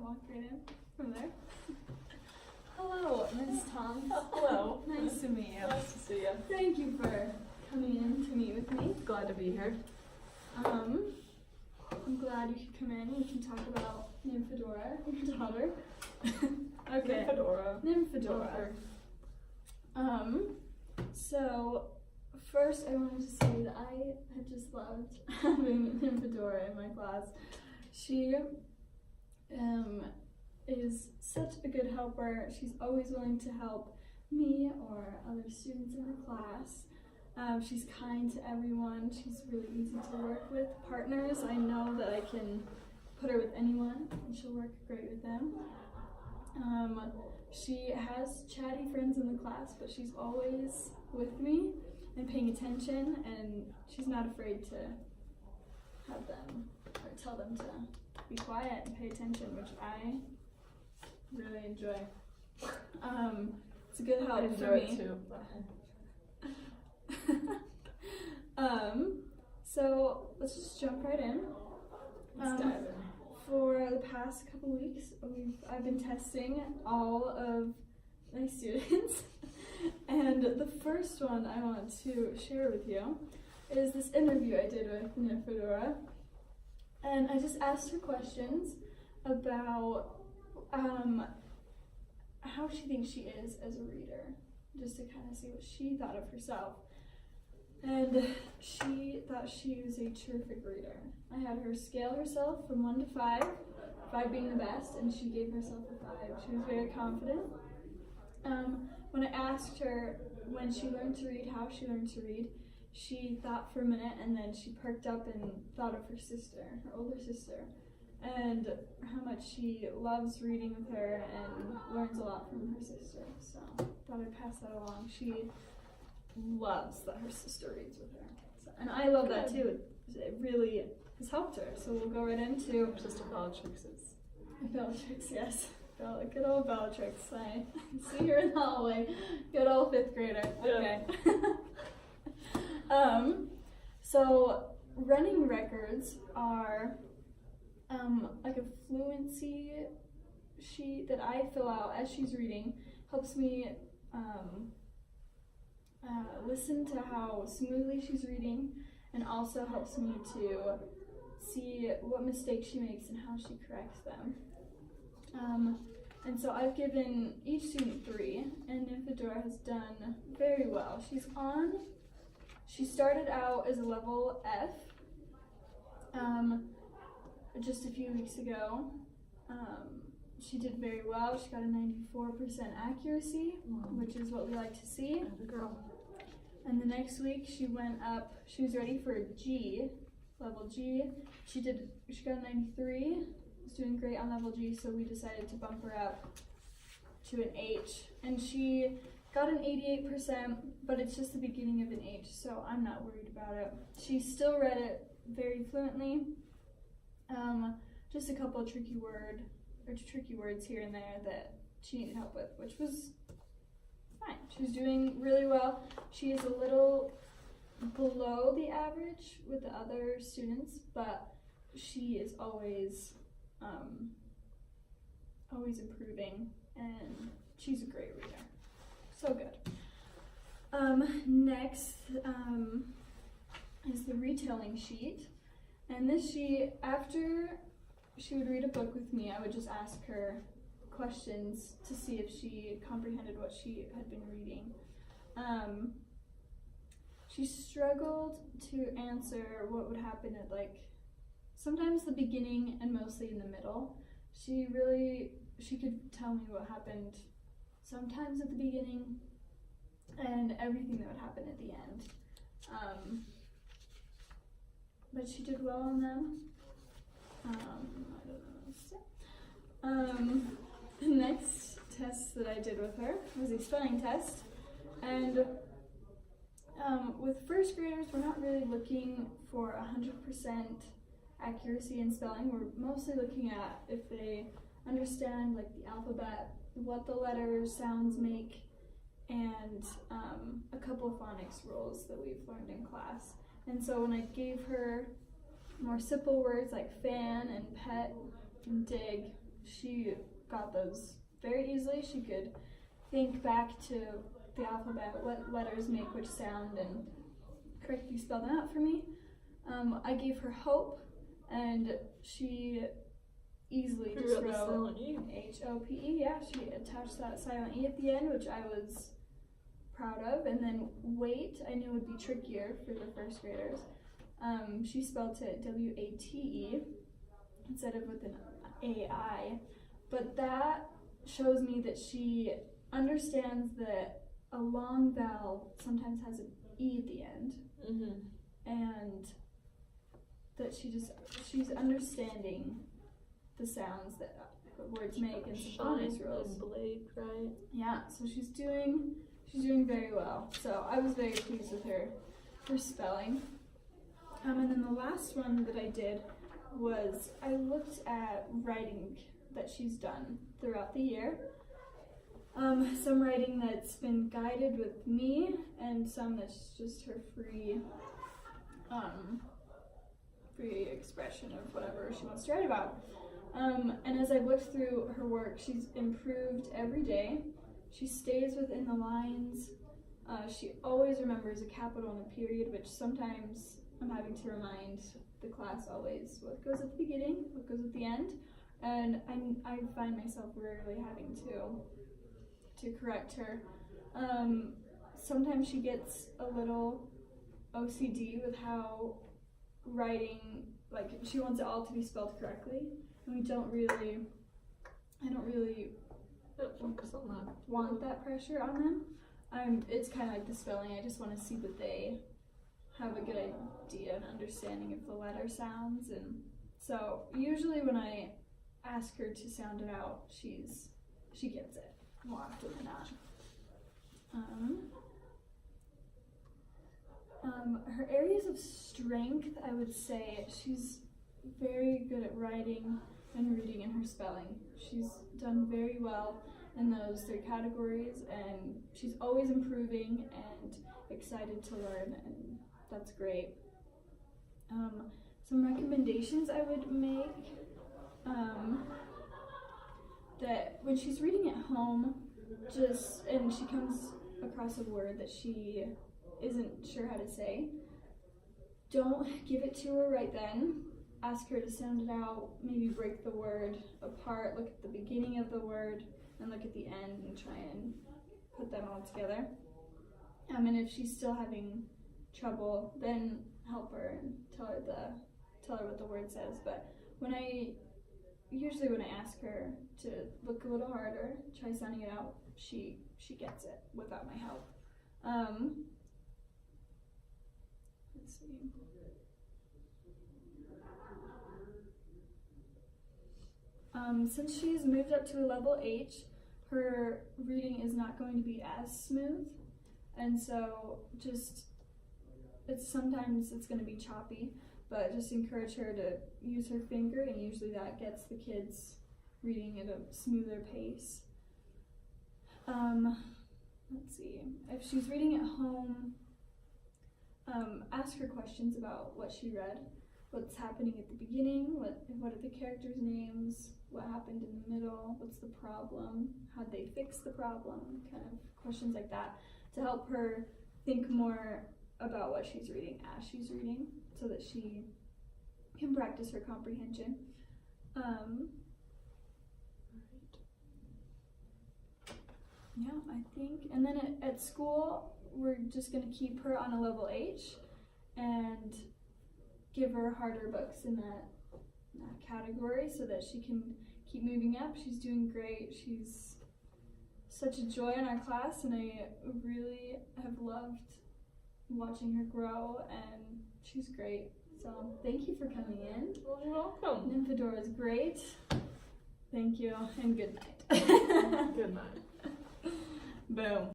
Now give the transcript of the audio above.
walk right in from there. Hello, Ms. Tonks. Hello. Nice to meet you. Nice to see you. Thank you for coming in to meet with me. Glad to be here. I'm glad you could come in. We can talk about Nymphadora, your daughter. Okay. Nymphadora. So first I wanted to say that I had just loved having Nymphadora in my class. She is such a good helper. She's always willing to help me or other students in her class. She's kind to everyone. She's really easy to work with. Partners, I know that I can put her with anyone and she'll work great with them. She has chatty friends in the class, but she's always with me and paying attention, and she's not afraid to have them or tell them to be quiet and pay attention, which I really enjoy. It's a good help I for enjoy me. it too. So let's just jump right in. Let's dive in. For the past couple weeks, I've been testing all of my students, and the first one I want to share with you is this interview I did with Nymphadora, and I just asked her questions about how she thinks she is as a reader, just to kind of see what she thought of herself. And she thought she was a terrific reader. I had her scale herself from 1 to 5, 5 being the best, and she gave herself a 5. She was very confident. When I asked her when she learned to read, how she learned to read, she thought for a minute and then she perked up and thought of her sister, her older sister, and how much she loves reading with her and learns a lot from her sister. So thought I'd pass that along. She loves that her sister reads with her. So, and I love that too. It really has helped her. So we'll go right into Sister Bellatrix's. Bellatrix, yes. Good old Bellatrix. I see her in the hallway. Good old 5th grader. Okay. So running records are like a fluency sheet that I fill out as she's reading. Helps me listen to how smoothly she's reading, and also helps me to see what mistakes she makes and how she corrects them. And so I've given each student 3, and Nymphadora has done very well. She started out as a level F just a few weeks ago. She did very well. She got a 94% accuracy, which is what we like to see. Good girl. And the next week she went up, she was ready for G, level G. She got a 93, was doing great on level G, so we decided to bump her up to an H. And she got an 88%, but it's just the beginning of an H, so I'm not worried about it. She still read it very fluently. Just a couple of tricky words here and there that she needed help with, which was fine. She was doing really well. She is a little below the average with the other students, but she is always improving, and she's a great reader. So good. Next is the retelling sheet, and this sheet, after she would read a book with me, I would just ask her questions to see if she comprehended what she had been reading. She struggled to answer what would happen at sometimes the beginning and mostly in the middle. She could tell me what happened sometimes at the beginning and everything that would happen at the end. But she did well on them. The next test that I did with her was a spelling test, and with 1st graders, we're not really looking for 100% accuracy in spelling. We're mostly looking at if they understand the alphabet, what the letters, sounds make, and a couple of phonics rules that we've learned in class. And so when I gave her more simple words like fan and pet and dig, she got those very easily. She could think back to the alphabet, what letters make which sound, and correctly spell them out for me. I gave her hope, and she easily just wrote H-O-P-E. Yeah, she attached that silent E at the end, which I was proud of. And then wait, I knew would be trickier for the first graders. She spelled it W-A-T-E instead of with an A-I. But that shows me that she understands that a long vowel sometimes has an E at the end. And that she's understanding the sounds that words make and some phonics rules. Blade, right? Yeah, so she's doing very well. So I was very pleased with her spelling. And then the last one that I did was I looked at writing that she's done throughout the year. Some writing that's been guided with me, and some that's just her free expression of whatever she wants to write about. And as I looked through her work, she's improved every day. She stays within the lines. She always remembers a capital and a period, which sometimes I'm having to remind the class always what goes at the beginning, what goes at the end. And I find myself rarely having to correct her. Sometimes she gets a little OCD with how writing, like she wants it all to be spelled correctly, and I don't really Focus on that. want that pressure on them. It's kind of like the spelling. I just want to see that they have a good idea and understanding of the letter sounds, and so usually when I ask her to sound it out, she gets it more often than not. Her areas of strength, I would say she's very good at writing and reading and her spelling. She's done very well in those 3 categories, and she's always improving and excited to learn, and that's great. Some recommendations I would make, that when she's reading at home, and she comes across a word that she isn't sure how to say, don't give it to her right then. Ask her to sound it out, maybe break the word apart, look at the beginning of the word and look at the end and try and put them all together. And if she's still having trouble, then help her and tell her what the word says. But usually when I ask her to look a little harder, try sounding it out, she gets it without my help. Let's see. Since she's moved up to a level H, her reading is not going to be as smooth, and so sometimes it's going to be choppy, but just encourage her to use her finger, and usually that gets the kids reading at a smoother pace. Let's see, if she's reading at home, ask her questions about what she read, what's happening at the beginning, what are the characters' names, what happened in the middle, what's the problem, how'd they fix the problem, kind of questions like that, to help her think more about what she's reading as she's reading, so that she can practice her comprehension. Yeah, I think, and then at school, we're just going to keep her on a level H and give her harder books in that category so that she can keep moving up. She's doing great. She's such a joy in our class, and I really have loved watching her grow, and she's great. So thank you for coming in. Well, you're welcome. Nymphadora is great. Thank you, and good night. Good night. Boom.